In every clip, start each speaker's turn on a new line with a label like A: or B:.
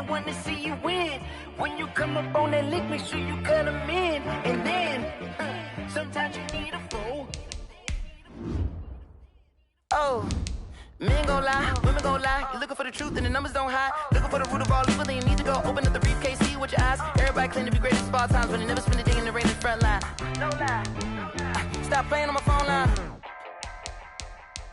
A: want to see you win. When you come up on that lick, make sure you cut them in. And then, sometimes you need a fool. Oh, men gon' lie, women gon' lie. You're looking for the truth and the numbers don't hide. Looking for the root of all evil, then you need to go open up the briefcase, see with your eyes. Everybody claim to be great at all times, but they never spend a day in the rain in the front line. No lie. Stop playing on my phone line.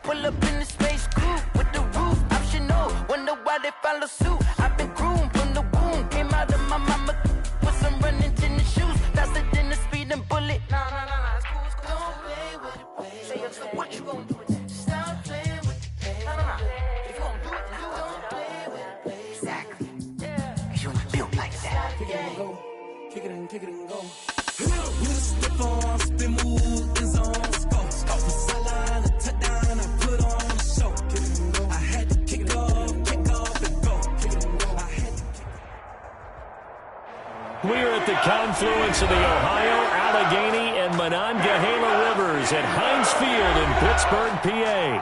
A: Pull up in the space coupe with the roof optional. Wonder why they follow suit. I've been groomed from the womb. Came out of my mama with some running tennis shoes. Faster than the speeding bullet. Nah, it's cool, it's cool. Don't play with it, baby. Say so what you gon' do with it? Stop playing with it, baby. Nah. If you gon' do it, then don't play with it, baby. Exactly. Yeah. Cause you're not built like that. Kick it and go. Kick it and go. Step on, spin move, is on scope. Off the sideline, a touchdown, I put on the show. I had to kick off and go. I had to
B: We're at the confluence of the Ohio, Allegheny, and Monongahela Rivers at Heinz Field in Pittsburgh, PA.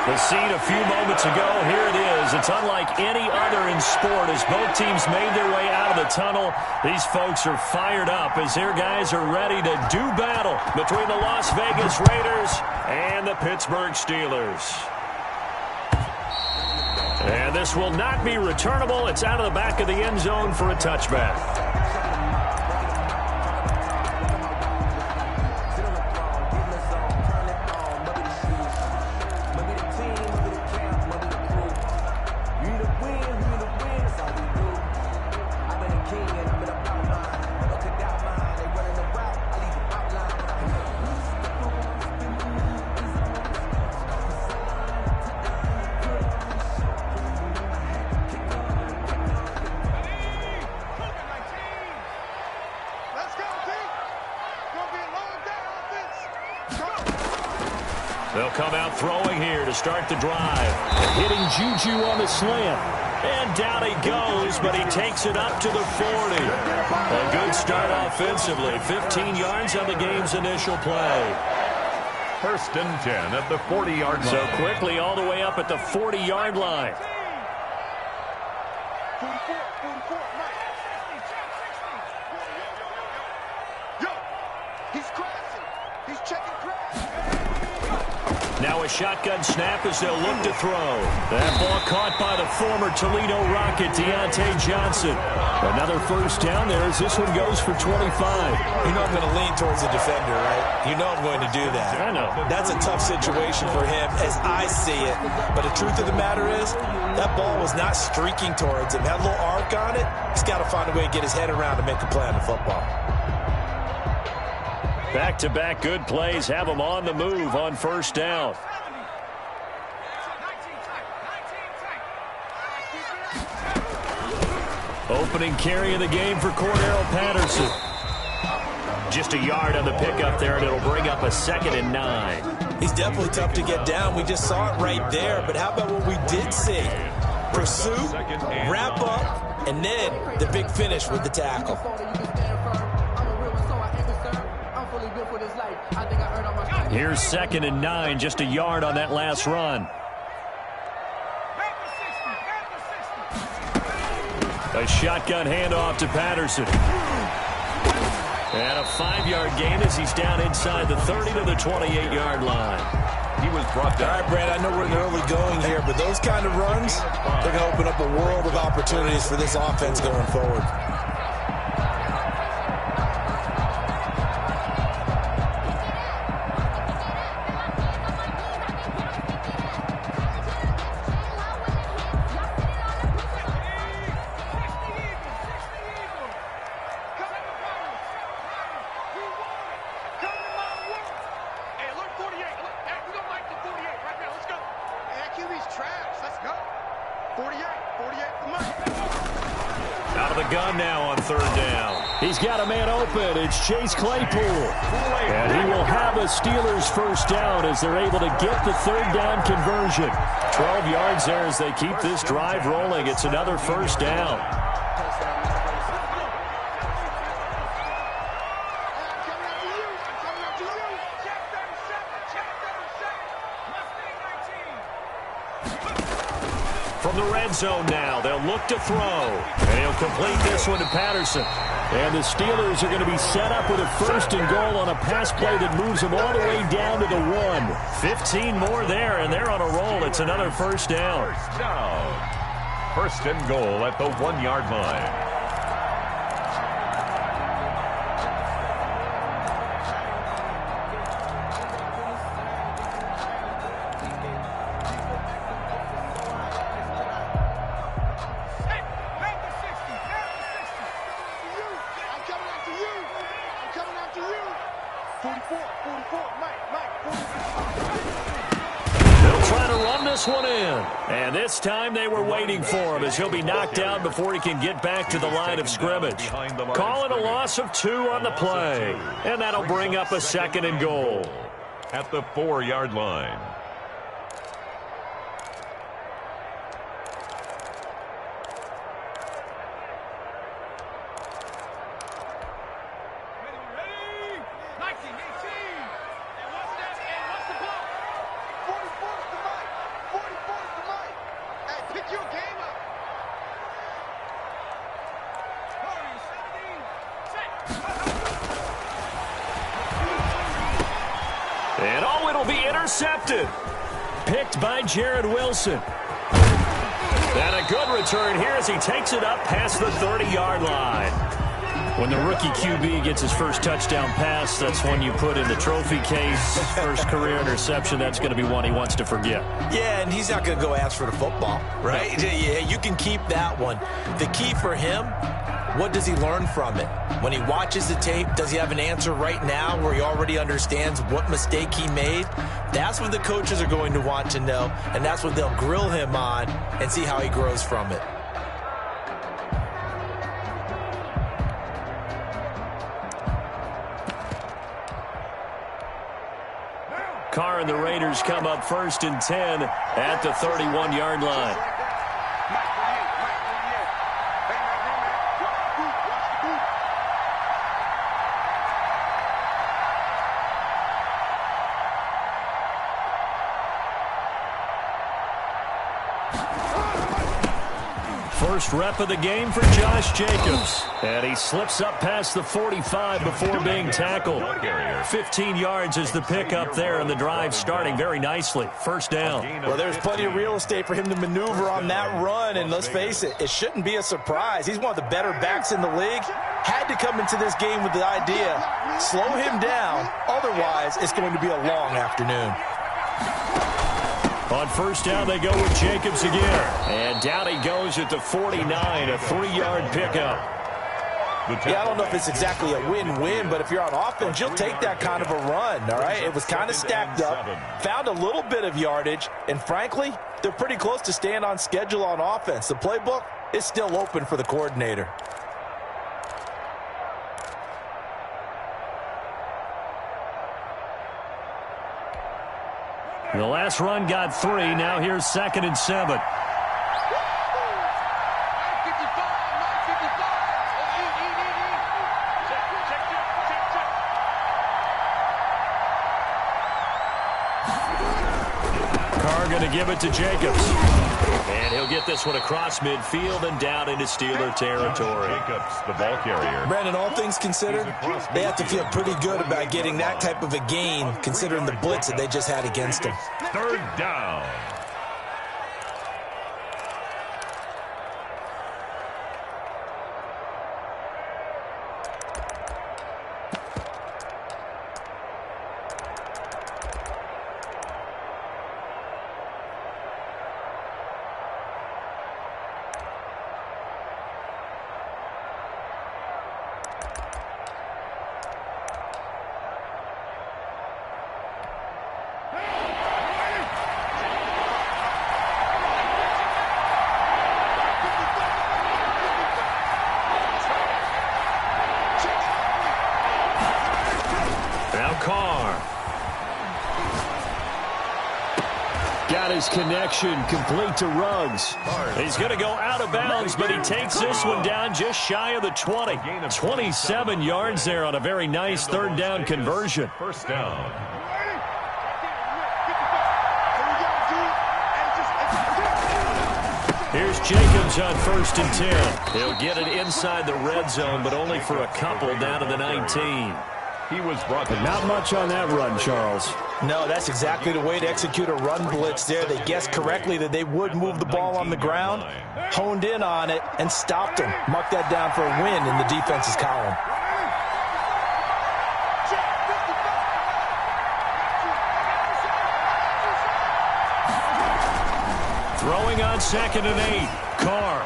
B: The scene a few moments ago, here it is. It's unlike any other in sport as both teams made their way out of the tunnel. These folks are fired up as their guys are ready to do battle between the Las Vegas Raiders and the Pittsburgh Steelers. And this will not be returnable. It's out of the back of the end zone for a touchback. They'll come out throwing here to start the drive. Hitting Juju on the slant. And down he goes, but he takes it up to the 40. A good start offensively. 15 yards on the game's initial play.
C: First and 10 at the 40-yard line.
B: So quickly all the way up at the 40-yard line.
D: 44, Mike. 60, 60. Yo, he's crashing. He's checking crash.
B: Now a shotgun snap as they'll look to throw. That ball caught by the former Toledo Rocket, Deontay Johnson. Another first down there as this one goes for 25.
E: You know I'm going to lean towards the defender, right? You know I'm going to do that.
B: I know.
E: That's a tough situation for him as I see it. But the truth of the matter is, that ball was not streaking towards him. Had a little arc on it. He's got to find a way to get his head around to make a play on the football.
B: Back-to-back good plays have them on the move on first down. Opening carry of the game for Cordero Patterson. Just a yard on the pickup there, and it'll bring up a 2nd and 9.
E: He's definitely tough to get down. We just saw it right there. But how about what we did see? Pursuit, wrap up, and then the big finish with the tackle.
B: Here's 2nd and 9, just a yard on that last run. A shotgun handoff to Patterson. And a 5-yard gain as he's down inside the 30 to the 28-yard line.
C: He was brought down.
E: All right, Brad, I know we're in the early going here, but those kind of runs, they're going to open up a world of opportunities for this offense going forward.
B: He's got a man open. It's Chase Claypool. And he will have a Steelers first down as they're able to get the 3rd down conversion. 12 yards there as they keep this drive rolling. It's another first down.
C: From
B: the red zone now. They'll look to throw. And he'll complete this one to Patterson. And the Steelers are going to be set up with a 1st and goal on a pass play that moves them all the way down to the 1. 15 more there, and they're on a roll. It's another first down.
C: First down. 1st and goal at the 1-yard line.
B: One in. And this time they were waiting for him as he'll be knocked down before he can get back to the line of scrimmage. Call it a loss of 2 on the play. And that'll bring up a 2nd and goal.
C: At the 4-yard line.
B: And oh, it'll be intercepted. Picked by Jared Wilson. And a good return here as he takes it up past the 30-yard line. When the rookie QB gets his first touchdown pass, that's one you put in the trophy case. First career interception, that's going to be one he wants to forget.
E: Yeah, and he's not going to go ask for the football, right? No. Yeah, you can keep that one. The key for him, what does he learn from it? When he watches the tape, does he have an answer right now where he already understands what mistake he made? That's what the coaches are going to want to know, and that's what they'll grill him on and see how he grows from it.
B: Carr and the Raiders come up 1st and 10 at the 31-yard line. First rep of the game for Josh Jacobs. And he slips up past the 45 before being tackled. 15 yards is the pickup there, and the drive starting very nicely. First down.
E: Well, there's plenty of real estate for him to maneuver on that run, and let's face it, it shouldn't be a surprise. He's one of the better backs in the league. Had to come into this game with the idea, slow him down, otherwise it's going to be a long afternoon.
B: On first down, they go with Jacobs again. And down he goes at the 49, a 3-yard pickup.
E: Yeah, I don't know if it's exactly a win-win, but if you're on offense, you'll take that kind of a run, all right? It was kind of stacked up, found a little bit of yardage, and frankly, they're pretty close to staying on schedule on offense. The playbook is still open for the coordinator.
B: The last run got 3. Now here's 2nd and 7. Carr going to give it to Jacobs. And he'll get this one across midfield and down into Steeler territory.
C: Jacobs, the ball carrier.
E: Brandon, all things considered, they have to feel pretty good about getting that type of a gain, considering the blitz that they just had against them.
C: 3rd down.
B: His connection complete to Ruggs. He's going to go out of bounds, but he takes this one down just shy of the 20. 27 yards there on a very nice 3rd down conversion.
C: First down.
B: Here's Jacobs on 1st and 10. He'll get it inside the red zone, but only for a couple down to the 19.
C: He was brought
F: But not much on that run, Charles.
E: No, that's exactly the way to execute a run blitz there. They guessed correctly that they would move the ball on the ground, honed in on it, and stopped him. Mark that down for a win in the defense's column.
B: Throwing on 2nd and 8. Carr.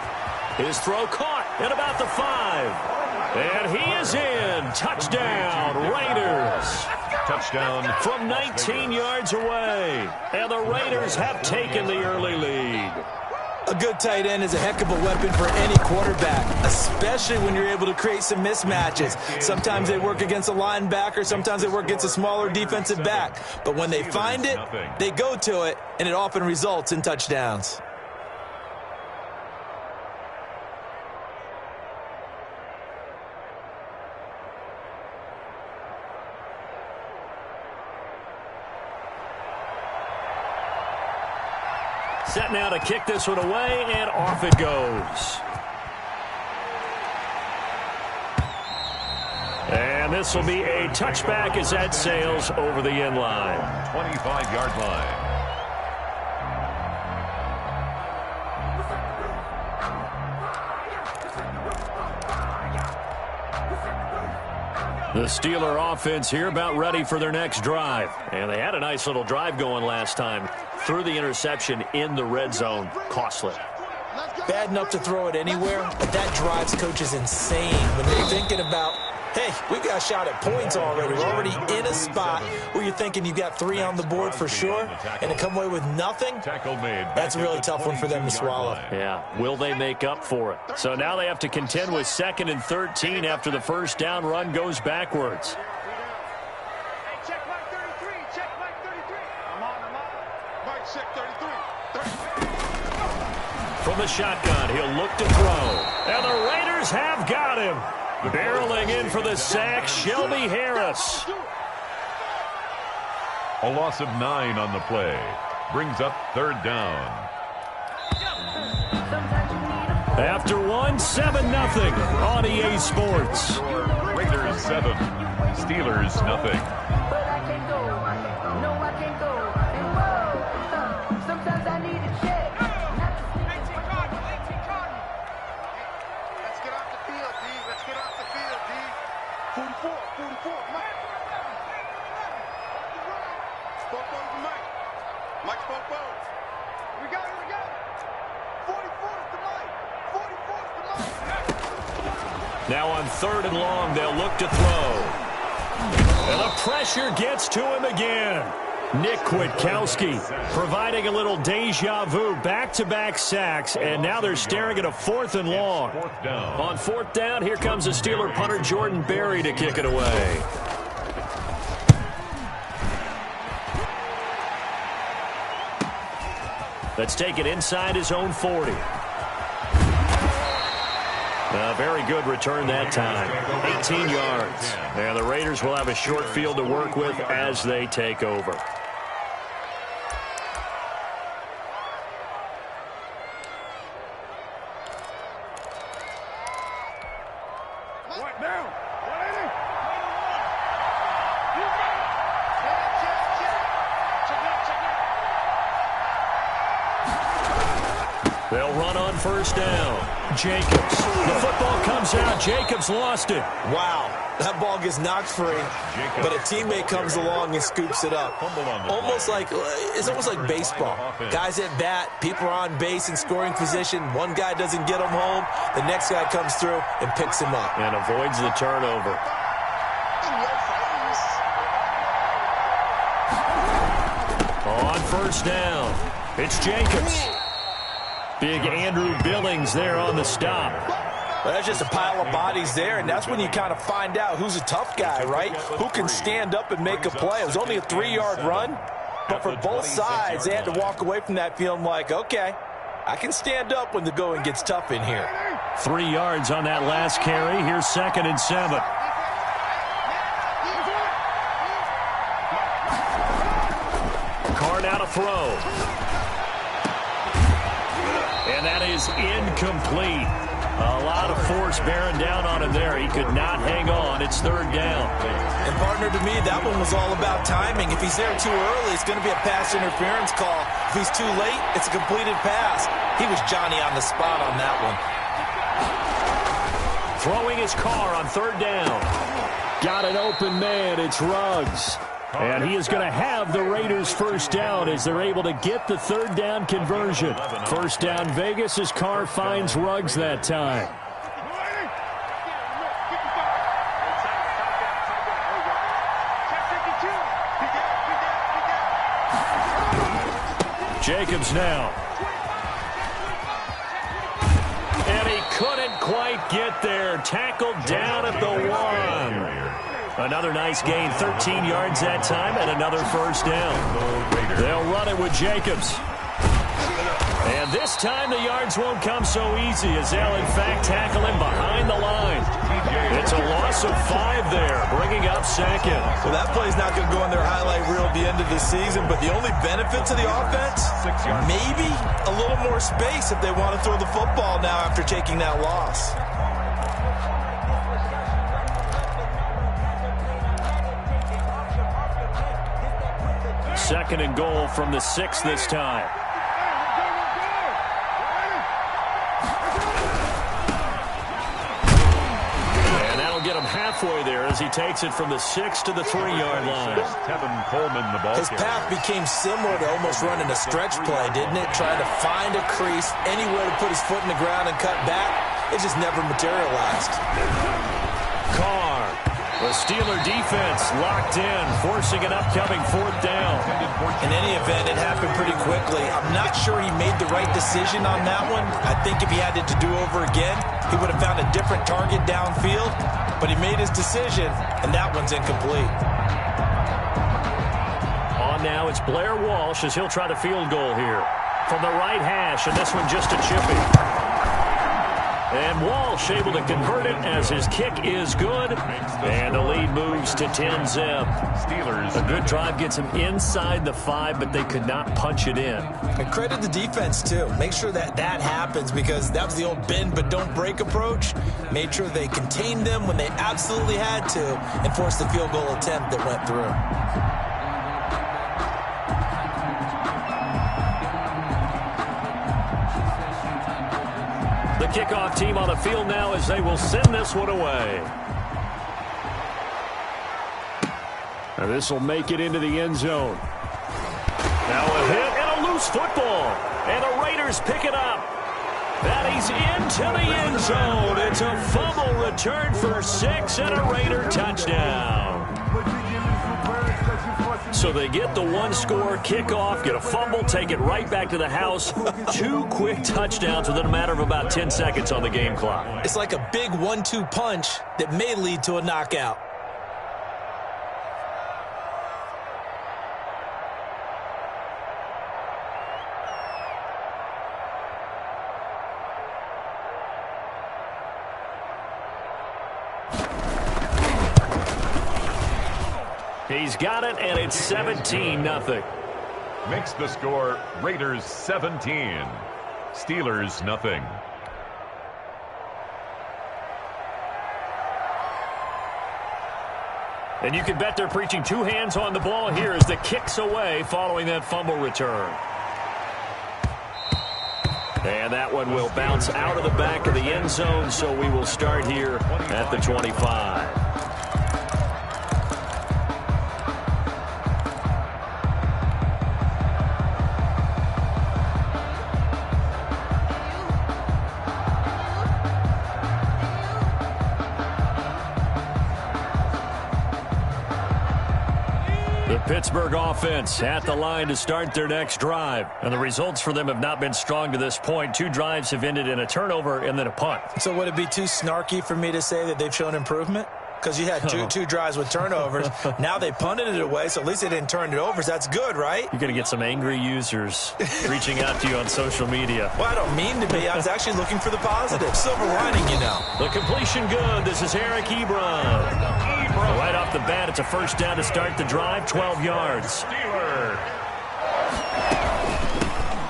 B: His throw caught at about the 5. And he is in. Touchdown, Raiders.
C: touchdown
B: from 19 yards away. And the Raiders have taken the early lead.
E: A good tight end is a heck of a weapon for any quarterback, especially when you're able to create some mismatches. Sometimes they work against a linebacker, sometimes they work against a smaller defensive back. But when they find it, they go to it, and it often results in touchdowns.
B: Set now to kick this one away, and off it goes. And this will be a touchback as that sails over the end line.
C: 25-yard line.
B: The Steeler offense here about ready for their next drive. And they had a nice little drive going last time. Threw the interception in the red zone. Costly.
E: Bad enough to throw it anywhere, but that drives coaches insane when they're thinking about, hey, we've got a shot at points already. We're already in a spot where you're thinking you've got 3 on the board for sure, and to come away with nothing, that's a really tough one for them to swallow.
B: Yeah, will they make up for it? So now they have to contend with 2nd and 13 after the first down run goes backwards.
D: Check Mike 33. Check Mike 33. I'm on. Mike, check 33.
B: From the shotgun, he'll look to throw. And the Raiders have got him. Barreling in for the sack, Shelby Harris.
C: A loss of 9 on the play. Brings up 3rd down.
B: After 1, 7-0 on EA Sports.
C: Raiders 7. Steelers nothing.
A: But I can't go. No, I can't go. And whoa, sometimes I need a check.
D: Let's get off the field, D. Let's get off the field, D. 44, Mike. Spoke over Mike. Mike spoke over. We got it. 44 is the Mike. 44 is the Mike.
B: Now on 3rd and long, they'll look to throw. And the pressure gets to him again. Nick Kwiatkowski providing a little deja vu, back-to-back sacks, and now they're staring at a 4th and long. On 4th down, here comes the Steeler punter Jordan Berry to kick it away. Let's take it inside his own 40. A very good return that time. 18 yards. And the Raiders will have a short field to work with as they take over. They'll run on 1st down. Jacobs. The football comes out. Jacobs lost it.
E: Wow, that ball gets knocked free, but a teammate comes along and scoops it up. It's almost like baseball. Guys at bat, people are on base in scoring position. One guy doesn't get him home. The next guy comes through and picks him up.
B: And avoids the turnover. On 1st down, it's Jacobs. Big Andrew Billings there on the stop.
E: Well, that's just a pile of bodies there, and that's when you kind of find out who's a tough guy, right? Who can stand up and make a play. It was only a 3-yard run, but for both sides, they had to walk away from that feeling like, okay, I can stand up when the going gets tough in here.
B: 3 yards on that last carry. Here's 2nd and 7. Carr now to throw. And that is incomplete. A lot of force bearing down on him there. He could not hang on. It's third down.
E: And, partner, to me, that one was all about timing. If he's there too early, it's going to be a pass interference call. If he's too late, it's a completed pass. He was Johnny on the spot on that one.
B: Throwing his car on third down.
F: Got an open man. It's Ruggs.
B: And he is going to have the Raiders first down as they're able to get the third down conversion. First down Vegas as Carr finds Ruggs that time. Jacobs now. And he couldn't quite get there. Tackled down at the 1. Another nice gain, 13 yards that time, and another first down. They'll run it with Jacobs. And this time the yards won't come so easy as they'll, in fact, tackle him behind the line. It's a loss of 5 there, bringing up second.
E: Well, that play's not going to go on their highlight reel at the end of the season, but the only benefit to the offense, maybe a little more space if they want to throw the football now after taking that loss.
B: Second and goal from the 6 this time. And that'll get him halfway there as he takes it from the 6 to the 3-yard line.
C: Tevin Coleman, the ball.
E: His path became similar to almost running a stretch play, didn't it? Trying to find a crease, anywhere to put his foot in the ground and cut back. It just never materialized.
B: Carr. The Steeler defense locked in, forcing an upcoming fourth down.
E: In any event, it happened pretty quickly. I'm not sure he made the right decision on that one. I think if he had it to do over again, he would have found a different target downfield. But he made his decision, and that one's incomplete.
B: On now, it's Blair Walsh as he'll try to field goal here. From the right hash, and this one just a chippy. And Walsh able to convert it as his kick is good. And the lead moves to 10-zip.
C: Steelers.
B: A good drive gets him inside the 5, but they could not punch it in.
E: And credit the defense, too. Make sure that happens because that was the old bend but don't break approach. Made sure they contained them when they absolutely had to and forced the field goal attempt that went through.
B: The kickoff team on the field now as they will send this one away.
F: Now this will make it into the end zone.
B: Now a hit and a loose football. And the Raiders pick it up. That he's into the end zone. It's a fumble return for 6 and a Raider touchdown. So they get the one-score kickoff, get a fumble, take it right back to the house. 2 quick touchdowns within a matter of about 10 seconds on the game clock.
E: It's like a big 1-2 punch that may lead to a knockout.
B: He's got it, and it's 17-0.
C: Makes the score Raiders 17. Steelers nothing.
B: And you can bet they're preaching 2 hands on the ball here as the kick's away following that fumble return. And that one will bounce out of the back of the end zone, so we will start here at the 25. Pittsburgh offense at the line to start their next drive. And the results for them have not been strong to this point. 2 drives have ended in a turnover and then a punt.
E: So would it be too snarky for me to say that they've shown improvement? Because you had two drives with turnovers. Now they punted it away, so at least they didn't turn it over. So that's good, right?
B: You're going to get some angry users reaching out to you on social media.
E: Well, I don't mean to be. I was actually looking for the positive. Silver lining, you know.
B: The completion good. This is Eric Ebron. Right off the bat, it's a first down to start the drive, 12 yards.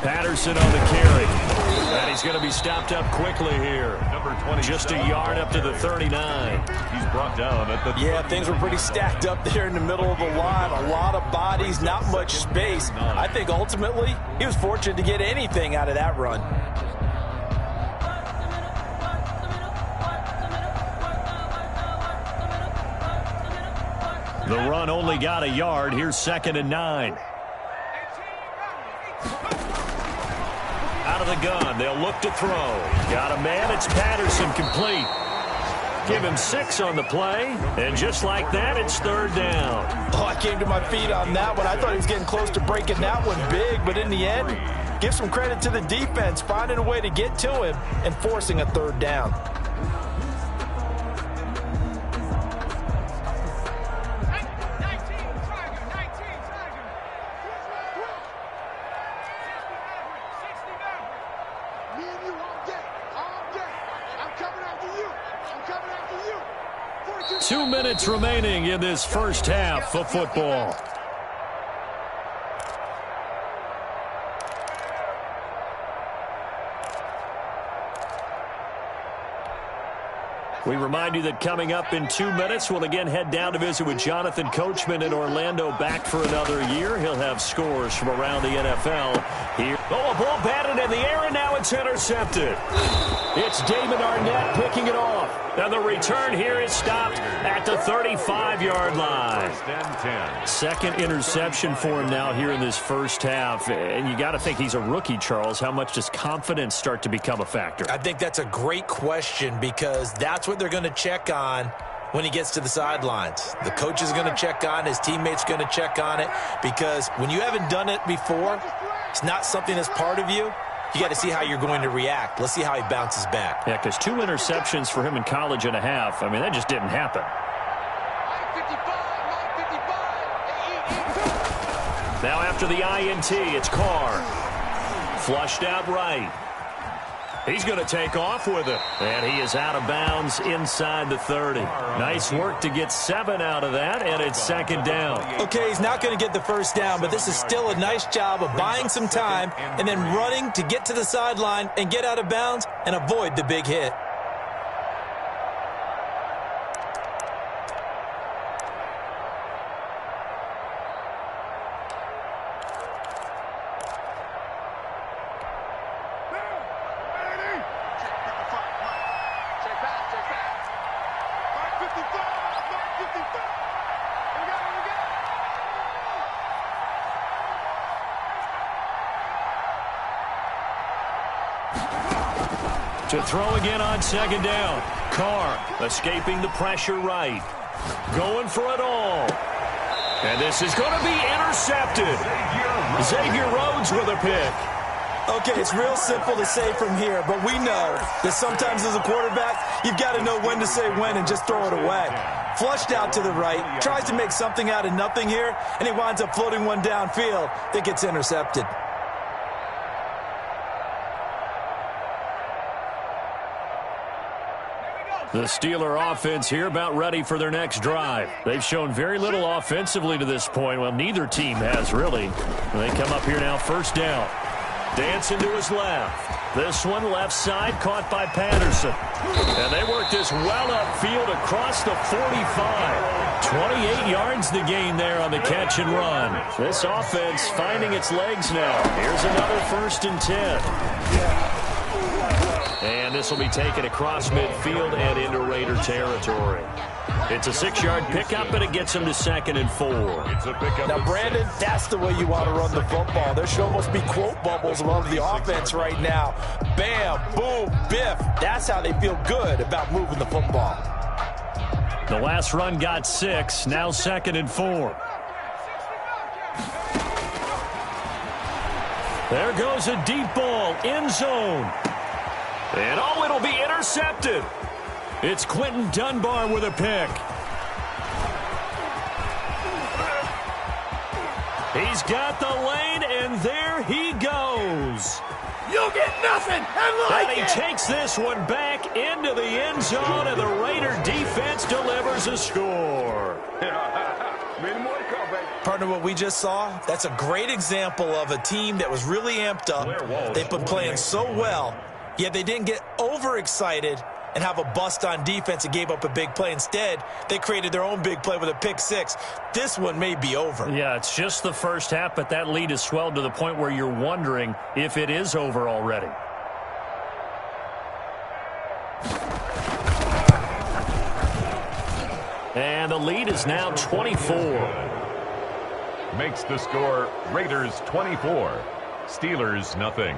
B: Patterson on the carry. And he's going to be stopped up quickly here.
C: Number 20.
B: Just a yard up to the 39.
C: He's brought down at the
E: Yeah, things were pretty stacked up there in the middle of the line. A lot of bodies, not much space. I think ultimately he was fortunate to get anything out of that run.
B: The run only got a yard. Here's 2nd and 9. Out of the gun. They'll look to throw. Got a man. It's Patterson, complete. Give him 6 on the play. And just like that, it's 3rd down.
E: Oh, I came to my feet on that one. I thought he was getting close to breaking that one big, but in the end, give some credit to the defense, finding a way to get to him and forcing a 3rd down.
D: Me and you all day. All day. I'm coming after you. I'm coming after you.
B: 2 minutes remaining in this first half of football. We remind you that coming up in 2 minutes, we'll again head down to visit with Jonathan Coachman in Orlando, back for another year. He'll have scores from around the NFL here. Oh, a ball batted in the air, and now it's intercepted. It's Damon Arnett picking it off. And the return here is stopped at the 35-yard line.
C: 10.
B: Second interception for him now here in this first half. And you got to think he's a rookie, Charles. How much does confidence start to become a factor?
E: I think that's a great question because that's what they're going to check on when he gets to the sidelines. The coach is going to check on, his teammates going to check on it, because when you haven't done it before, it's not something that's part of you. You got to see how you're going to react. Let's see how he bounces back.
B: Yeah, because 2 interceptions for him in college and a half. I mean, that just didn't happen. Now after the INT, it's Carr. Flushed out right. He's going to take off with it. And he is out of bounds inside the 30. Nice work to get 7 out of that, and it's 2nd down.
E: Okay, he's not going to get the first down, but this is still a nice job of buying some time and then running to get to the sideline and get out of bounds and avoid the big hit.
B: To throw again on 2nd down. Carr escaping the pressure right. Going for it all. And this is going to be intercepted. Xavier Rhodes with a pick.
E: Okay, it's real simple to say from here, but we know that sometimes as a quarterback, you've got to know when to say when and just throw it away. Flushed out to the right, tries to make something out of nothing here, and he winds up floating one downfield that gets intercepted.
B: The Steeler offense here about ready for their next drive. They've shown very little offensively to this point. Well, neither team has, really. They come up here now, 1st down. Dancing to his left. This one left side caught by Patterson. And they work this well upfield across the 45. 28 yards the gain there on the catch and run. This offense finding its legs now. Here's another 1st and 10. And this will be taken across midfield and into Raider territory. It's a 6-yard pickup, but it gets him to 2nd and 4.
E: Now, Brandon, that's the way you want to run the football. There should almost be quote bubbles above the offense right now. Bam, boom, biff. That's how they feel good about moving the football.
B: The last run got 6, now 2nd and 4. There goes a deep ball, end zone. And oh, it'll be intercepted. It's Quentin Dunbar with a pick. He's got the lane, and there he goes.
G: You'll get nothing.
B: And he takes this one back into the end zone, and the Raider defense delivers a score.
D: Many more to come, baby.
E: Partner, what we just saw, that's a great example of a team that was really amped up. They've been playing so well, yet they didn't get overexcited and have a bust on defense and gave up a big play. Instead, they created their own big play with a pick six. This one may be over.
B: Yeah, it's just the first half, but that lead has swelled to the point where you're wondering if it is over already. And the lead is now 24.
C: Makes the score Raiders 24, Steelers nothing.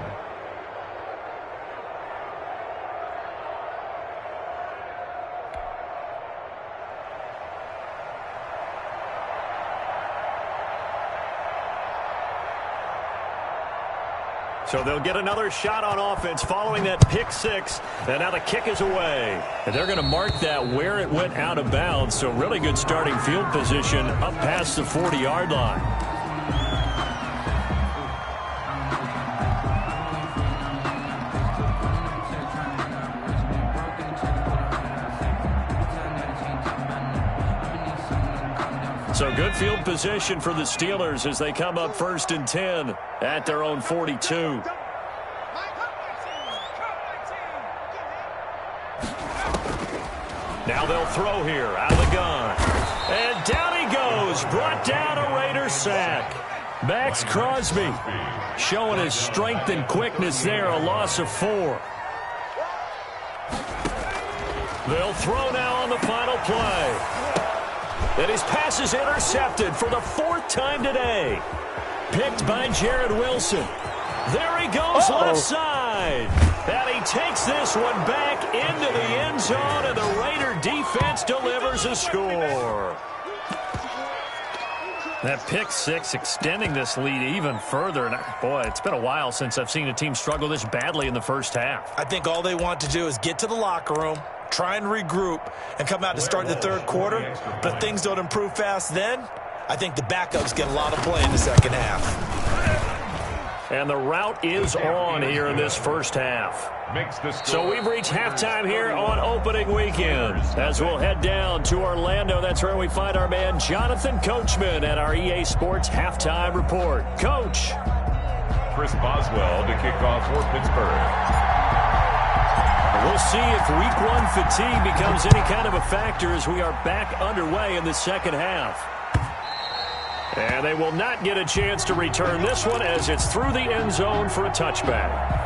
B: So they'll get another shot on offense following that pick six. And now the kick is away. And they're going to mark that where it went out of bounds. So really good starting field position up past the 40-yard line. So good field position for the Steelers as they come up 1st and 10 at their own 42. Now they'll throw here out of the gun. And down he goes. Brought down a Raider sack. Max Crosby showing his strength and quickness there. A loss of 4. They'll throw now on the final play. And his pass is intercepted for the 4th time today. Picked by Jared Wilson. There he goes left side. And he takes this one back into the end zone, and the Raider defense delivers a score. That pick six extending this lead even further. And boy, it's been a while since I've seen a team struggle this badly in the first half.
E: I think all they want to do is get to the locker room, try and regroup, and come out to start the third quarter. But if things don't improve fast then, I think the backups get a lot of play in the second half.
B: And the route is on here in this first half. So we've reached halftime here on opening weekend. As we'll head down to Orlando, that's where we find our man Jonathan Coachman at our EA Sports Halftime Report. Coach.
C: Chris Boswell to kick off for Pittsburgh.
B: We'll see if Week 1 fatigue becomes any kind of a factor as we are back underway in the second half. And they will not get a chance to return this one as it's through the end zone for a touchback.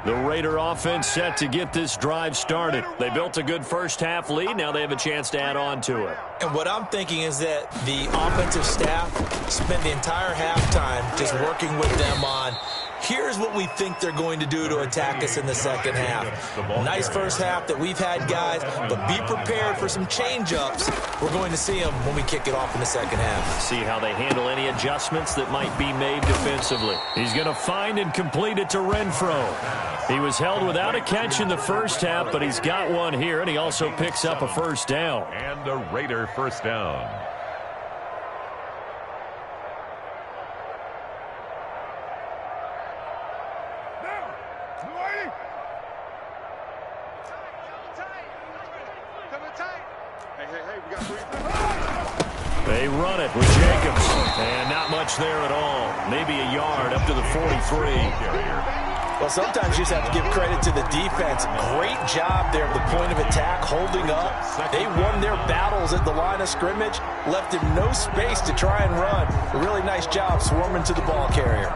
B: The Raider offense set to get this drive started. They built a good first half lead. Now they have a chance to add on to it.
E: And what I'm thinking is that the offensive staff spent the entire halftime just working with them on, here's what we think they're going to do to attack us in the second half. Nice first half that we've had, guys, but be prepared for some change-ups. We're going to see them when we kick it off in the second half.
B: See how they handle any adjustments that might be made defensively. He's going to find and complete it to Renfro. He was held without a catch in the first half, but he's got one here, and he also picks up a first down.
C: And a Raider first down.
B: They run it with Jacobs, and not much there at all. Maybe a yard up to the 43.
E: Well, sometimes you just have to give credit to the defense. Great job there at the point of attack, holding up. They won their battles at the line of scrimmage, left him no space to try and run. A really nice job swarming to the ball carrier.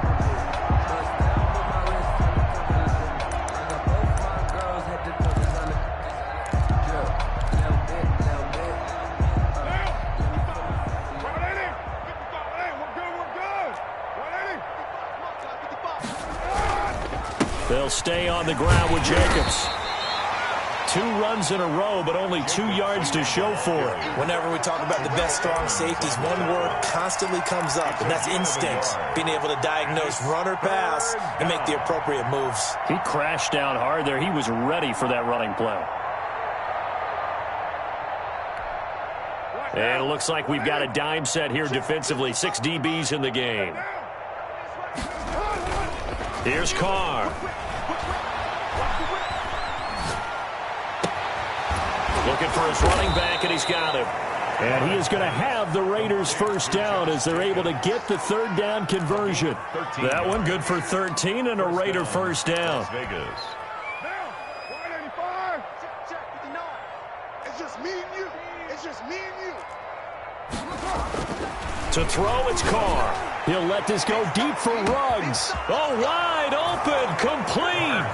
B: They'll stay on the ground with Jacobs. 2 runs in a row, but only 2 yards to show for it.
E: Whenever we talk about the best strong safeties, one word constantly comes up, and that's instincts. Being able to diagnose run or pass and make the appropriate moves.
B: He crashed down hard there. He was ready for that running play. And it looks like we've got a dime set here defensively. 6 DBs in the game. Here's Carr. Looking for his running back, and he's got him. And he is going to have the Raiders first down as they're able to get the 3rd down conversion. That one good for 13 and a Raider first down.
C: Vegas.
D: It's just me and you. It's just me and you.
B: To throw, it's Carr. He'll let this go deep for Ruggs. Oh, wide open, complete.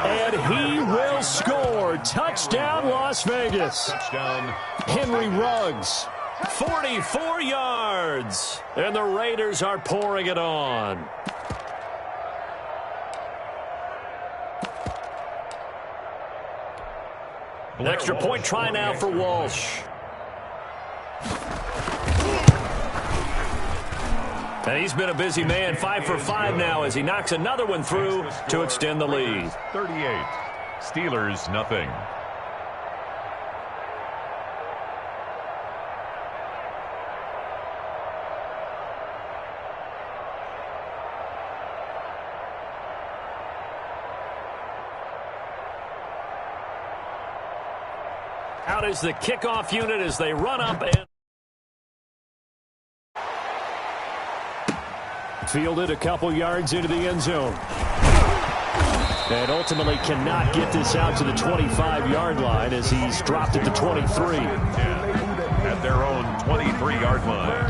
B: And he will score. Touchdown, Las Vegas.
C: Touchdown.
B: Henry Ruggs, 44 yards. And the Raiders are pouring it on. An extra point try now for Walsh. And he's been a busy man, 5 for 5 now as he knocks another one through to extend the lead.
C: 38. Steelers, nothing.
B: Out is the kickoff unit as they run up and fielded a couple yards into the end zone. And ultimately cannot get this out to the 25-yard line as he's dropped at the 23.
C: At their own 23-yard line.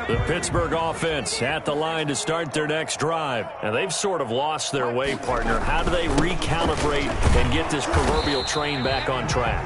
B: The Pittsburgh offense at the line to start their next drive. And they've sort of lost their way, partner. How do they recalibrate and get this proverbial train back on track?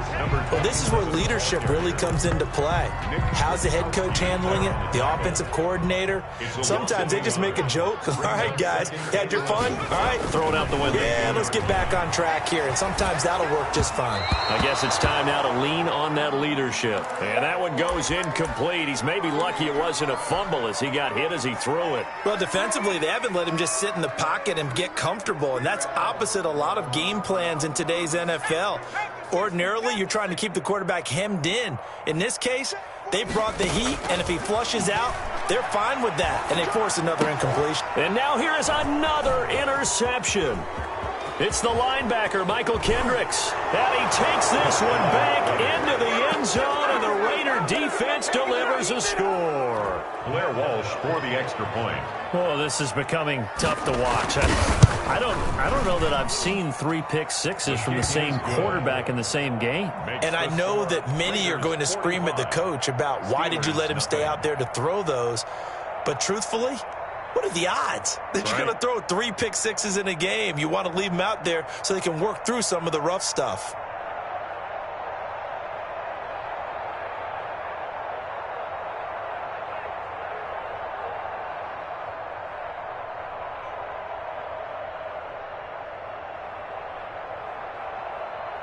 E: Well, this is where leadership really comes into play. How's the head coach handling it? The offensive coordinator? Sometimes they just make a joke. All right, guys, you had your fun? All right.
B: Throw it out the window.
E: Yeah, let's get back on track here. And sometimes that'll work just fine.
B: I guess it's time now to lean on that leadership. And that one goes incomplete. He's maybe lucky it wasn't a fumble as he got hit as he threw it.
E: Well, defensively, they haven't let him just sit in the pocket and get comfortable, and that's opposite a lot of game plans in today's NFL. Ordinarily, you're trying to keep the quarterback hemmed in. In this case, they brought the heat, and if he flushes out, they're fine with that, and they force another incompletion.
B: And now here is another interception. It's the linebacker, Michael Kendricks. And he takes this one back into the end zone, and the Raider defense delivers a score.
C: Blair Walsh for the extra point.
B: Oh, this is becoming tough to watch. I don't know that I've seen 3 pick sixes from the same quarterback in the same game.
E: And I know that many are going to scream at the coach about why did you let him stay out there to throw those. But truthfully, what are the odds that you're going to throw 3 pick sixes in a game? You want to leave them out there so they can work through some of the rough stuff.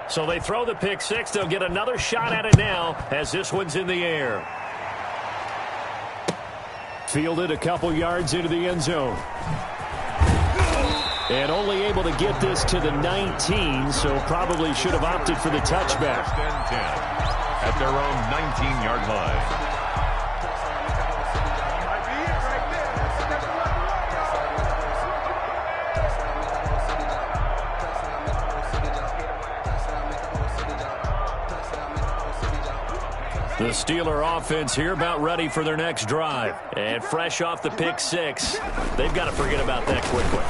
B: So they throw the pick six. They'll get another shot at it now as this one's in the air. Fielded a couple yards into the end zone. And only able to get this to the 19, so probably should have opted for the touchback.
C: First and 10 at their own 19-yard line.
B: The Steeler offense here about ready for their next drive. And fresh off the pick six, they've got to forget about that quickly.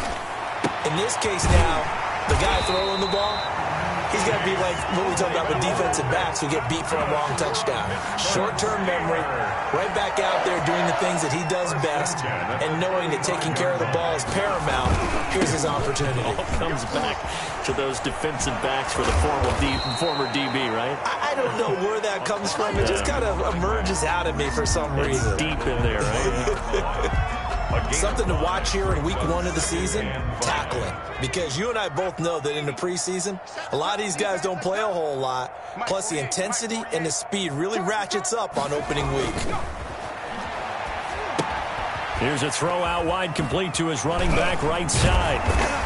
E: In this case now, the guy throwing the ball, he's got to be like what we talk about with defensive backs who get beat for a long touchdown. Short-term memory, right back out there doing the things that he does best, and knowing that taking care of the ball is paramount. Here's his opportunity.
B: All comes back to those defensive backs for the former DB, right?
E: I don't know where that comes from. It just kind of emerges out of me for some reason.
B: It's deep in there, right?
E: Something to watch here in week 1 of the season, tackling. Because you and I both know that in the preseason, a lot of these guys don't play a whole lot. Plus the intensity and the speed really ratchets up on opening week.
B: Here's a throw out wide, complete to his running back right side.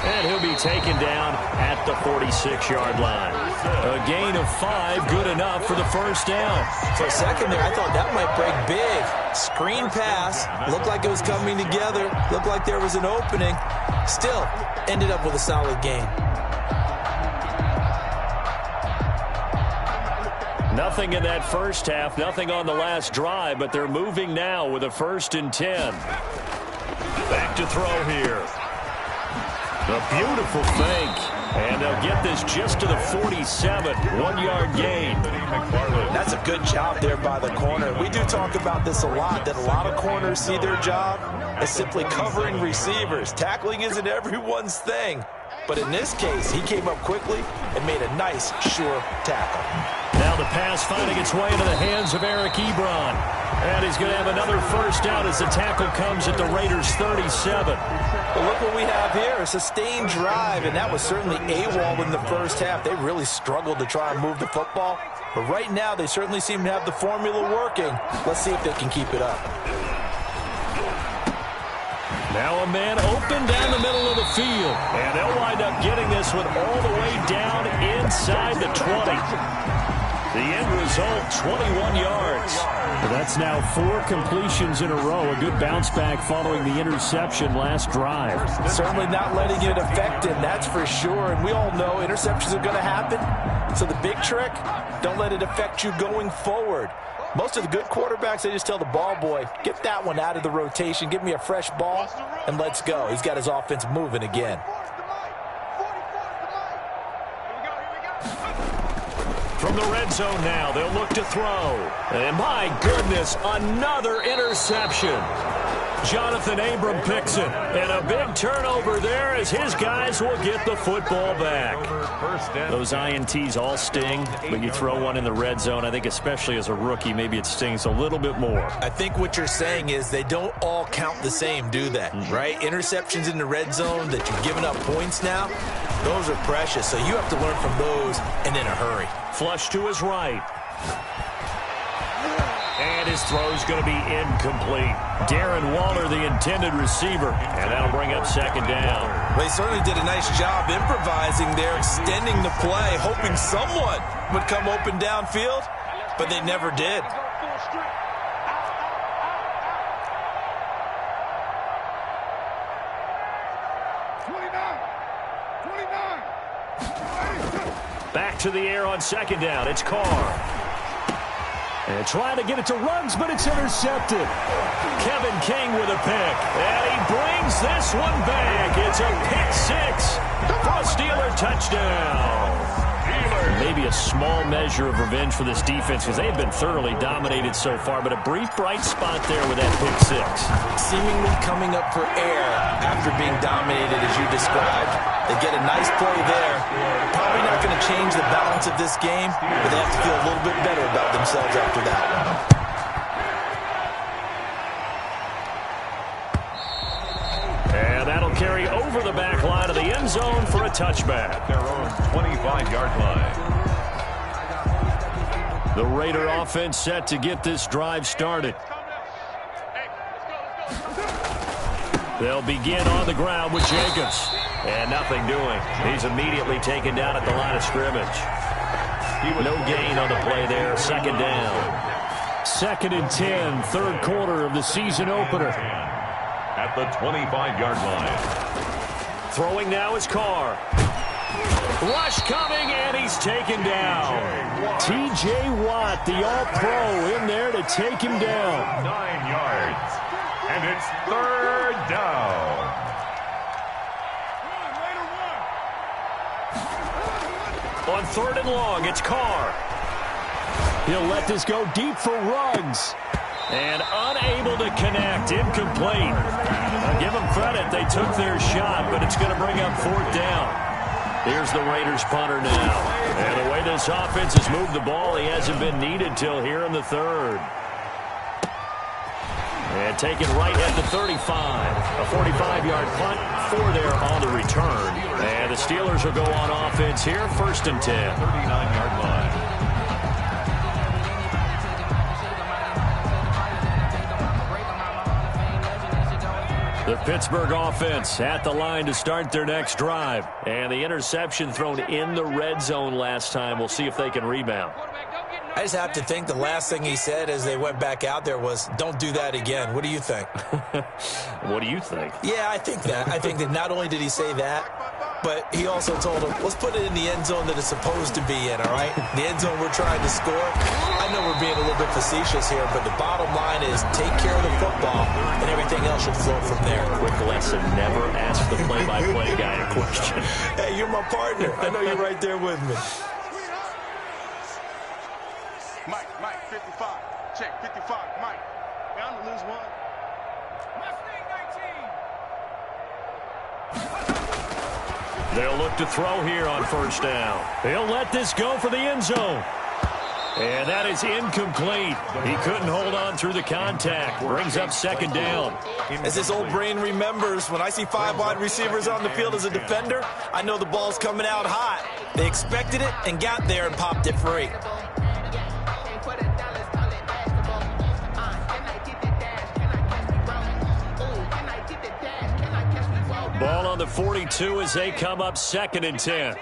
B: And he'll be taken down at the 46-yard line. A gain of 5, good enough for the first down.
E: For a second there, I thought that might break big. Screen pass, looked like it was coming together, looked like there was an opening. Still, ended up with a solid gain.
B: Nothing in that first half, nothing on the last drive, but they're moving now with a 1st and 10. Back to throw here. A beautiful fake. And they'll get this just to the 47, 1-yard gain.
E: That's a good job there by the corner. We do talk about this a lot, that a lot of corners see their job as simply covering receivers. Tackling isn't everyone's thing. But in this case, he came up quickly and made a nice, sure tackle.
B: Now the pass finding its way into the hands of Eric Ebron. And he's going to have another first down as the tackle comes at the Raiders' 37.
E: Well, look what we have here, a sustained drive, and that was certainly AWOL in the first half. They really struggled to try and move the football. But right now, they certainly seem to have the formula working. Let's see if they can keep it up.
B: Now a man open down the middle of the field. And they'll wind up getting this one all the way down inside the 20. The end result, 21 yards.
F: That's now 4 completions in a row. A good bounce back following the interception last drive.
E: Certainly not letting it affect him, that's for sure. And we all know interceptions are going to happen. So the big trick, don't let it affect you going forward. Most of the good quarterbacks, they just tell the ball boy, get that one out of the rotation, give me a fresh ball, and let's go. He's got his offense moving again.
B: From the red zone now, they'll look to throw. And my goodness, another interception. Jonathan Abram picks it. And a big turnover there as his guys will get the football back. Those INTs all sting, but you throw one in the red zone, I think especially as a rookie, maybe it stings a little bit more.
E: I think what you're saying is they don't all count the same, do they? Right? Interceptions in the red zone that you've given up points now, those are precious. So you have to learn from those and in a hurry.
B: Flush to his right. And his throw's going to be incomplete. Darren Waller, the intended receiver. And that'll bring up 2nd down.
E: Well, he certainly did a nice job improvising there, extending the play, hoping someone would come open downfield, but they never did.
B: Back to the air on 2nd down. It's Carr. And trying to get it to Ruggs, but it's intercepted. Kevin King with a pick. And he brings this one back. It's a pick 6 for a Steeler touchdown. Maybe a small measure of revenge for this defense because they've been thoroughly dominated so far, but a brief bright spot there with that pick 6.
E: Seemingly coming up for air after being dominated as you described. They get a nice play there. Probably not going to change the balance of this game, but they have to feel a little bit better about themselves after that one.
B: And that'll carry over the back line of the end zone for a touchback.
C: Their own 25-yard line.
B: The Raider offense set to get this drive started. They'll begin on the ground with Jacobs. And nothing doing. He's immediately taken down at the line of scrimmage. No gain on the play there. 2nd down.
F: 2nd and 10, 3rd quarter of the season opener.
C: At the 25-yard line.
B: Throwing now is Carr. Rush coming, and he's taken down. T.J. Watt, the All-Pro, in there to take him down.
C: 9 yards. And it's third down.
B: On 3rd and long, it's Carr. He'll let this go deep for Ruggs. And unable to connect, incomplete. I'll give them credit, they took their shot, but it's going to bring up 4th down. Here's the Raiders punter now. And the way this offense has moved the ball, he hasn't been needed till here in the 3rd. And taken right at the 35. A 45-yard punt, 4 there on the return. And the Steelers will go on offense here, 1st and 10.
C: 39-yard line.
B: The Pittsburgh offense at the line to start their next drive. And the interception thrown in the red zone last time. We'll see if they can rebound.
E: I just have to think the last thing he said as they went back out there was, don't do that again. What do you think?
B: What do you think?
E: Yeah, I think that. I think that not only did he say that, but he also told him, let's put it in the end zone that it's supposed to be in, all right? The end zone we're trying to score. I know we're being a little bit facetious here, but the bottom line is take care of the football, and everything else should flow from there.
B: Quick lesson, never ask the play-by-play guy a question.
E: Hey, you're my partner. I know you're right there with me.
D: Mike, 55. Check, 55, Mike. Bound to lose one. Mustang 19.
B: They'll look to throw here on 1st down. He'll let this go for the end zone. And that is incomplete. He couldn't hold on through the contact. Brings up 2nd down.
E: As his old brain remembers, when I see 5 wide receivers on the field as a defender, I know the ball's coming out hot. They expected it and got there and popped it free.
B: Ball on the 42 as they come up 2nd and 10.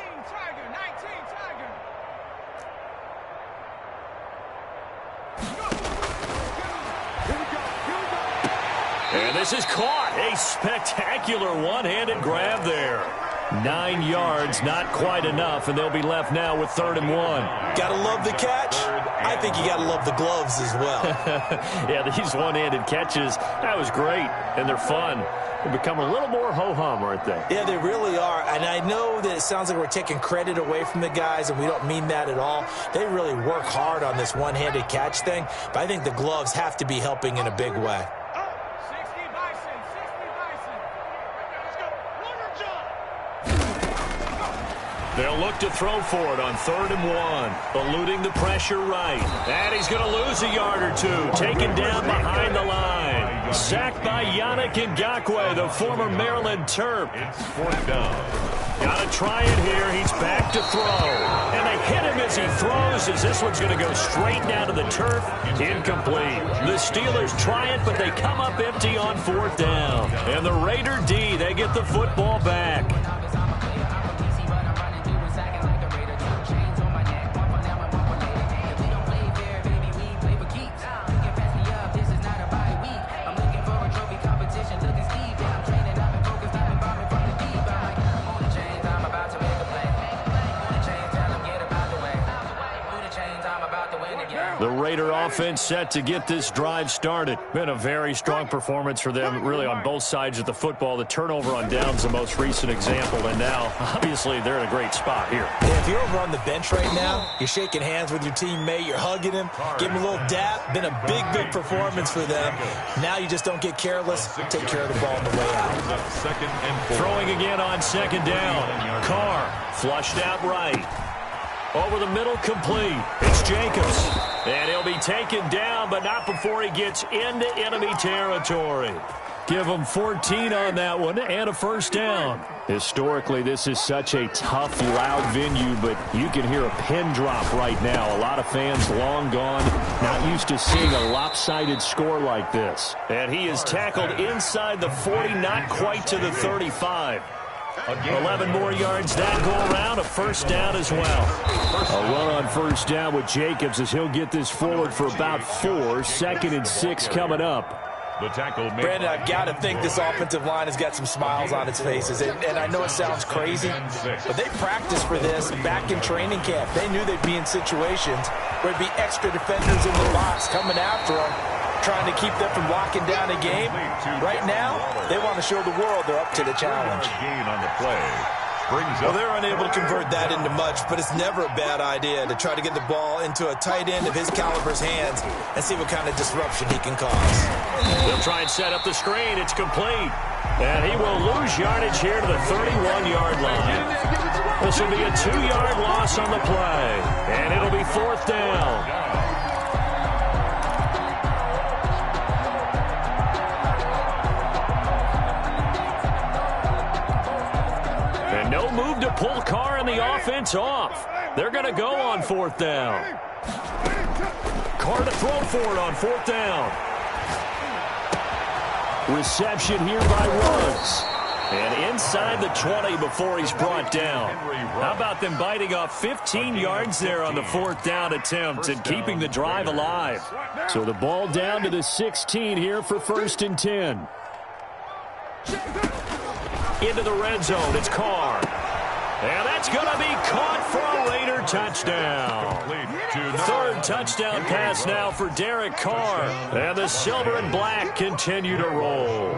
B: And this is caught. A spectacular one-handed grab there. 9 yards, not quite enough, and they'll be left now with 3rd and 1.
E: Gotta love the catch. I think you gotta love the gloves as well.
B: Yeah, these one-handed catches, that was great, and they're fun. They become a little more ho-hum, aren't they?
E: Yeah, they really are, and I know that it sounds like we're taking credit away from the guys, and we don't mean that at all. They really work hard on this one-handed catch thing, but I think the gloves have to be helping in a big way.
B: They'll look to throw for it on 3rd and 1. Eluding the pressure right. And he's going to lose a yard or two. Taken down behind the line. Sacked by Yannick Ngakoue, the former Maryland Terp.
C: It's 4th down.
B: Got to try it here. He's back to throw. And they hit him as he throws, as this one's going to go straight down to the turf. Incomplete. The Steelers try it, but they come up empty on 4th down. And the Raider D, they get the football back. The Raider offense set to get this drive started. Been a very strong performance for them, really, on both sides of the football. The turnover on downs, the most recent example, and now, obviously, they're in a great spot here.
E: Yeah, if you're over on the bench right now, you're shaking hands with your teammate, you're hugging him, give him a little dap. Been a big performance for them. Now you just don't get careless. Take care of the ball on the way out.
C: 2nd and 4.
B: Throwing again on 2nd down. Carr flushed out right. Over the middle, complete. It's Jacobs. And he'll be taken down, but not before he gets into enemy territory. Give him 14 on that one and a 1st down. Historically, this is such a tough, loud venue, but you can hear a pin drop right now. A lot of fans long gone, not used to seeing a lopsided score like this. And he is tackled inside the 40, not quite to the 35. 11 more yards that go around, a 1st down as well. A run on 1st down with Jacobs as he'll get this forward for about 4. 2nd and 6 coming up.
C: The tackle made.
E: Brandon, I've got to think this offensive line has got some smiles on its faces. And I know it sounds crazy, but they practiced for this back in training camp. They knew they'd be in situations where there'd be extra defenders in the box coming after them, trying to keep them from locking down a game. Right now, they want to show the world they're up to the challenge.
C: Gain on the play.
E: Well, they're unable to convert that into much, but it's never a bad idea to try to get the ball into a tight end of his caliber's hands and see what kind of disruption he can cause.
B: They'll try and set up the screen. It's complete. And he will lose yardage here to the 31-yard line. This will be a 2-yard loss on the play, and it'll be 4th down. No move to pull Carr and the offense off. They're going to go on 4th down. Carr to throw for it on 4th down. Reception here by Ruggs. And inside the 20 before he's brought down. How about them biting off 15 yards there on the 4th down attempt and keeping the drive alive? So the ball down to the 16 here for 1st and 10. Into the red zone, it's Carr. And that's going to be caught for a Raider touchdown. 3rd touchdown pass now for Derek Carr. And the silver and black continue to roll.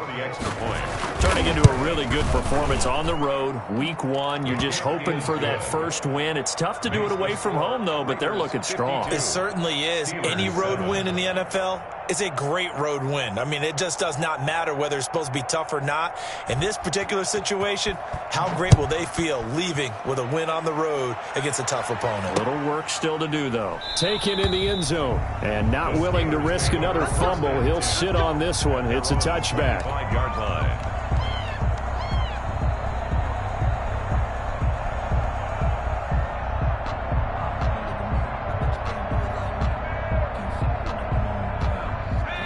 B: Turning into a really good performance on the road. Week 1, you're just hoping for that first win. It's tough to do it away from home, though, but they're looking strong.
E: It certainly is. Any road win in the NFL is a great road win. I mean, it just does not matter whether it's supposed to be tough or not. In this particular situation, how great will they feel leaving with a win on the road against a tough opponent?
B: Little work still to do, though. Taken in the end zone and not willing to risk another fumble. He'll sit on this one. It's a touchback.
C: 5-yard line.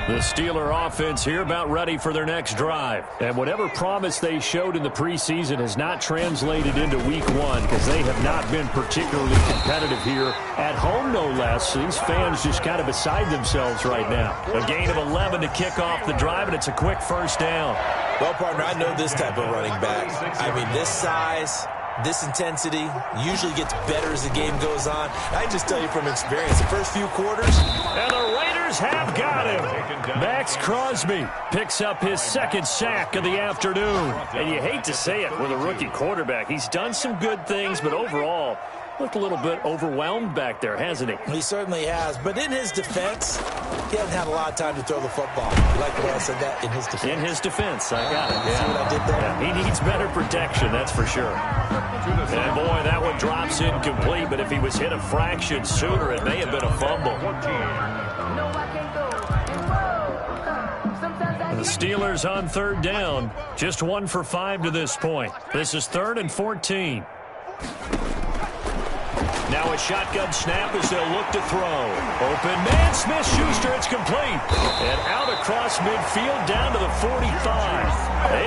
B: The Steeler offense here about ready for their next drive. And whatever promise they showed in the preseason has not translated into week 1 because they have not been particularly competitive here at home, no less. These fans just kind of beside themselves right now. A gain of 11 to kick off the drive, and it's a quick 1st down.
E: Well, partner, I know this type of running back. I mean, this size, this intensity usually gets better as the game goes on. I just tell you from experience, the first few quarters.
B: And the Raiders have got him. Max Crosby picks up his 2nd sack of the afternoon. And you hate to say it with a rookie quarterback. He's done some good things, but overall, looked a little bit overwhelmed back there, hasn't he?
E: He certainly has. But in his defense, he hasn't had a lot of time to throw the football. You like the way I said that? In his defense.
B: In his defense, I got it.
E: Yeah. See what I did there?
B: Yeah, he needs better protection, that's for sure. And boy, that one drops incomplete, but if he was hit a fraction sooner, it may have been a fumble. The Steelers on 3rd down. Just 1 for 5 to this point. This is 3rd and 14. Now a shotgun snap as they'll look to throw. Open man, Smith-Schuster, it's complete. And out across midfield down to the 45.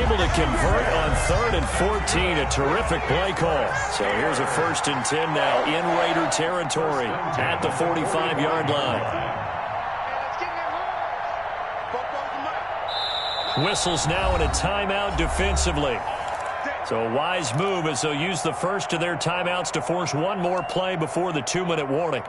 B: Able to convert on 3rd and 14. A terrific play call. So here's a 1st and 10 now in Raider territory at the 45-yard line. Whistles now in a timeout defensively. So a wise move as they'll use the first of their timeouts to force one more play before the 2-minute warning.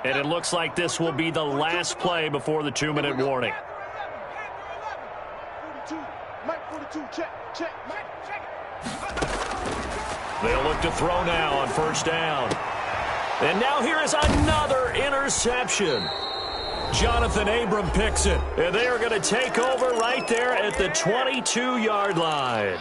B: And it looks like this will be the last play before the 2-minute warning.
D: 42, Mike 42, check.
B: They'll look to throw now on 1st down. And now here is another interception. Jonathan Abram picks it. And they are going to take over right there at the 22-yard line.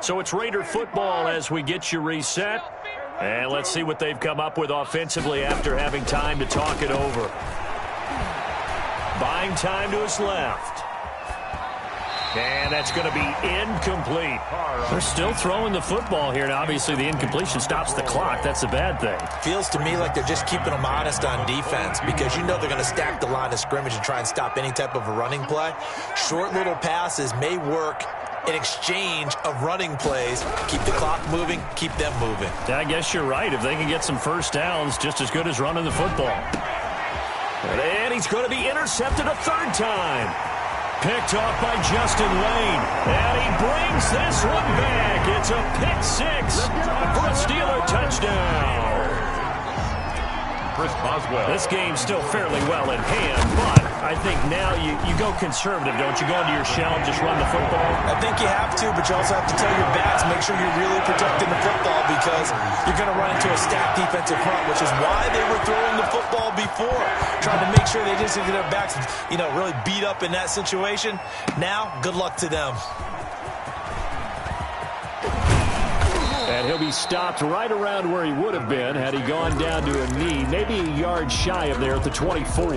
B: So it's Raider football as we get you reset. And let's see what they've come up with offensively after having time to talk it over. Buying time to his left. And that's going to be incomplete. They're still throwing the football here, and obviously the incompletion stops the clock. That's a bad thing.
E: Feels to me like they're just keeping them honest on defense because you know they're going to stack the line of scrimmage and try and stop any type of a running play. Short little passes may work in exchange of running plays. Keep the clock moving, keep them moving.
B: I guess you're right. If they can get some first downs, just as good as running the football. And he's going to be intercepted a third time. Picked off by Justin Lane. And he brings this one back. It's a pick six for a Steeler touchdown.
C: Chris Boswell.
B: This game's still fairly well in hand, but I think now you go conservative, don't you? Go into your shell and just run the football?
E: I think you have to, but you also have to tell your backs, make sure you're really protecting the football because you're going to run into a stacked defensive front, which is why they were throwing the football before, trying to make sure they just get their backs, really beat up in that situation. Now, good luck to them.
F: And he'll be stopped right around where he would have been had he gone down to a knee, maybe a yard shy of there at the 24.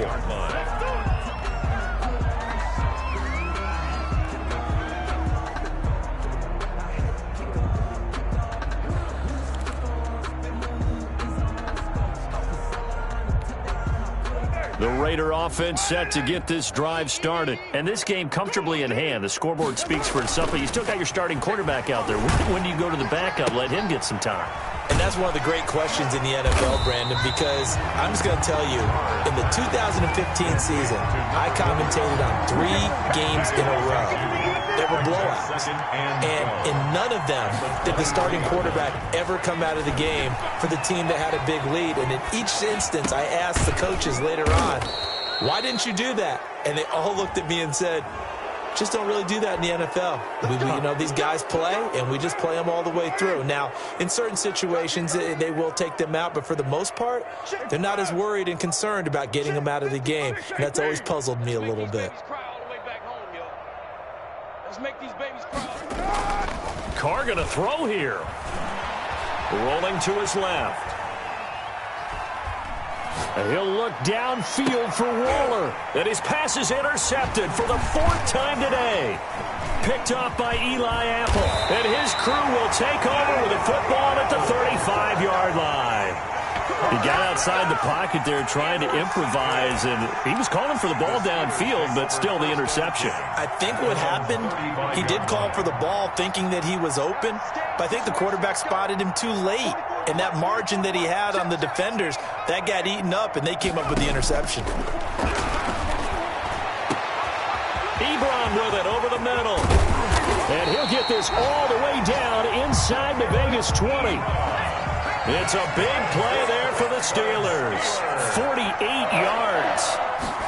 F: The Raider offense set to get this drive started. And this game comfortably in hand. The scoreboard speaks for itself, but you still got your starting quarterback out there. When do you go to the backup? Let him get some time.
E: And that's one of the great questions in the NFL, Brandon, because I'm just going to tell you, in the 2015 season, I commentated on 3 games in a row that were blowouts. And in none of them did the starting quarterback ever come out of the game for the team that had a big lead. And in each instance, I asked the coaches later on, why didn't you do that? And they all looked at me and said, just don't really do that in the NFL. These guys play, and we just play them all the way through. Now, in certain situations, they will take them out, but for the most part, they're not as worried and concerned about getting them out of the game. And that's always puzzled me a little bit.
D: Let's make these babies cry.
B: Carr going to throw here. Rolling to his left. And he'll look downfield for Waller. And his pass is intercepted for the 4th time today. Picked off by Eli Apple. And his crew will take over with the football at the 35-yard line. He got outside the pocket there trying to improvise, and he was calling for the ball downfield, but still the interception.
E: I think what happened, he did call for the ball thinking that he was open, but I think the quarterback spotted him too late. And that margin that he had on the defenders, that got eaten up, and they came up with the interception.
B: Ebron with it over the middle. And he'll get this all the way down inside the Vegas 20. It's a big play there for the Steelers. 48 yards.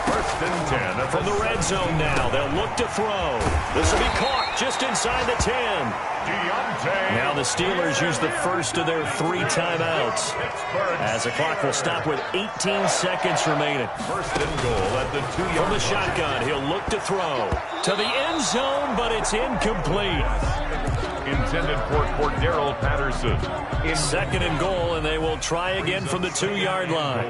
C: 1st and 10
B: from the red zone now. They'll look to throw. This will be caught just inside the 10. Now the Steelers use the first of their 3 timeouts as the clock will stop with 18 seconds remaining.
C: 1st and goal at the 2-yard line.
B: From the shotgun, he'll look to throw to the end zone, but it's incomplete.
C: Intended for Cordero Patterson.
B: 2nd and goal, and they will try again from the 2-yard line.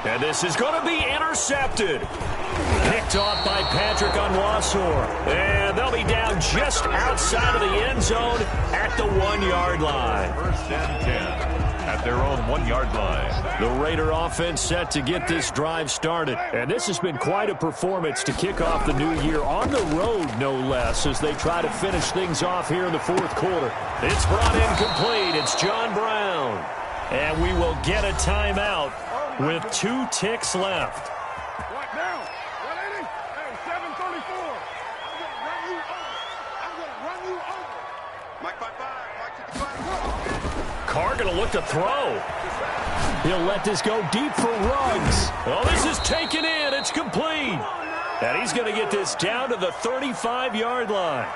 B: And this is going to be intercepted. Picked off by Patrick Onwuasor. And they'll be down just outside of the end zone at the 1-yard line.
C: 1st and 10 at their own 1-yard line.
B: The Raider offense set to get this drive started. And this has been quite a performance to kick off the new year on the road, no less, as they try to finish things off here in the 4th quarter. It's brought in complete. It's John Brown. And we will get a timeout with 2 ticks left.
D: What now? What ain't it? Hey, 7:34. I'm gonna run you over. Mike 5-5. Mike 55.
B: Carr going to look to throw. He'll let this go deep for Ruggs. Oh, this is taken in. It's complete. And he's going to get this down to the 35-yard line.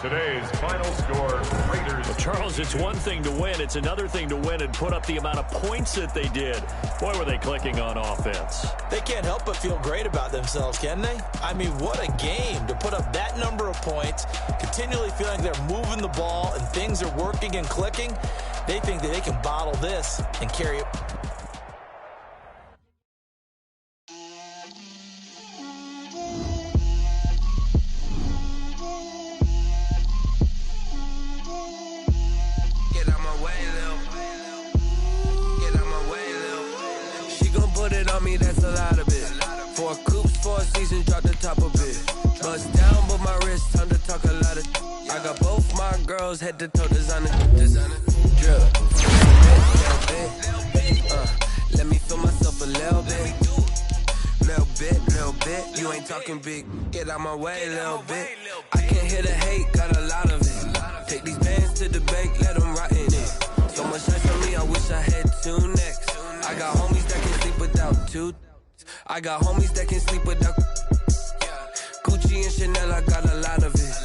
C: Today's final score, Raiders.
B: Well, Charles, it's one thing to win. It's another thing to win and put up the amount of points that they did. Boy, were they clicking on offense.
E: They can't help but feel great about themselves, can they? I mean, what a game to put up that number of points, continually feeling they're moving the ball and things are working and clicking. They think that they can bottle this and carry it.
H: Get out my way, Lil. Get out my way, Lil. She gon' put it on me, that's a lot of it. 4 coops, 4 seasons, drop the top of it. Bust down, but my wrist, time to talk a lot of. I got both my girls head to toe designer. Drill. Let me feel myself a little bit. Little bit. You ain't talking big. Get out my way, little bit. I can't hear the hate, got a lot of it. Take these bands to the bank, let them rot in it. So much ice on me, I wish I had 2 necks. I got homies that can sleep without 2. I got homies that can sleep without. Gucci and Chanel, I got a lot of it.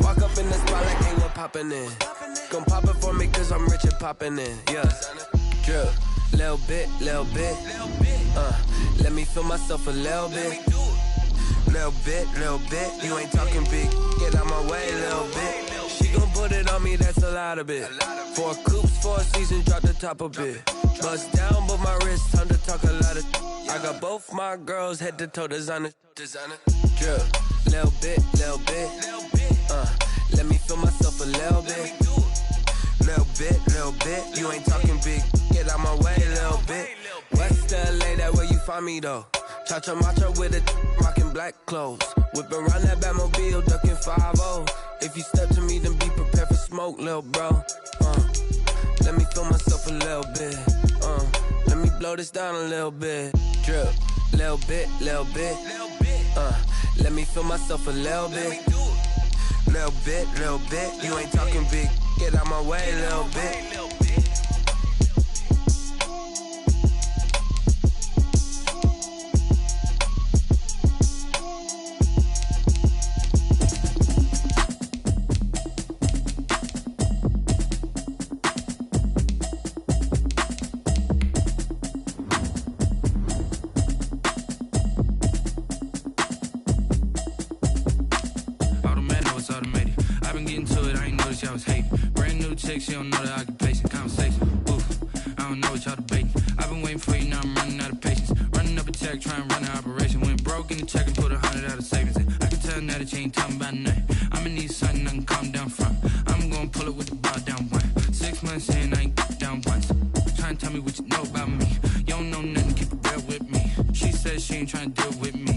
H: Walk up in the spot like they were popping in. Gon' pop it for me cause I'm rich and popping in. Yeah. Drill. Little bit. Let me feel myself a little bit. Little bit. You ain't talking big. Get out my way, little bit. She gon' put it on me, that's a lot of it. 4 coops, 4 seasons, drop the top of it. Bust down, but my wrist, time to talk a lot of. I got both my girls head to toe designer. Drill. Little bit. Let me feel myself a little bit. Little bit. You ain't talking big. Get out my way, little bit. West LA, that where you find me though. Cha-cha matcha with it, rockin' black clothes. Whippin' around that Batmobile, duckin' 5-0. If you step to me, then be prepared for smoke, lil' bro. Let me feel myself a little bit. Let me blow this down a little bit. Drip, little bit. Let me feel myself a little bit. Little bit. You ain't talking big. Get out my way, little bit.
I: Y'all was hating. Brand new chick, she don't know the occupation. Conversation, oof, I don't know what y'all debating. I've been waiting for you, now I'm running out of patience. Running up a check, trying to run an operation. Went broke in the check and put 100 out of savings in. I can tell now that you ain't talking about nothing. I'ma need something I can calm down from. I'm gonna pull it with the bar down one. 6 months in, I ain't down once. Trying to tell me what you know about me. You don't know nothing, keep it real with me. She says she ain't trying to deal with me.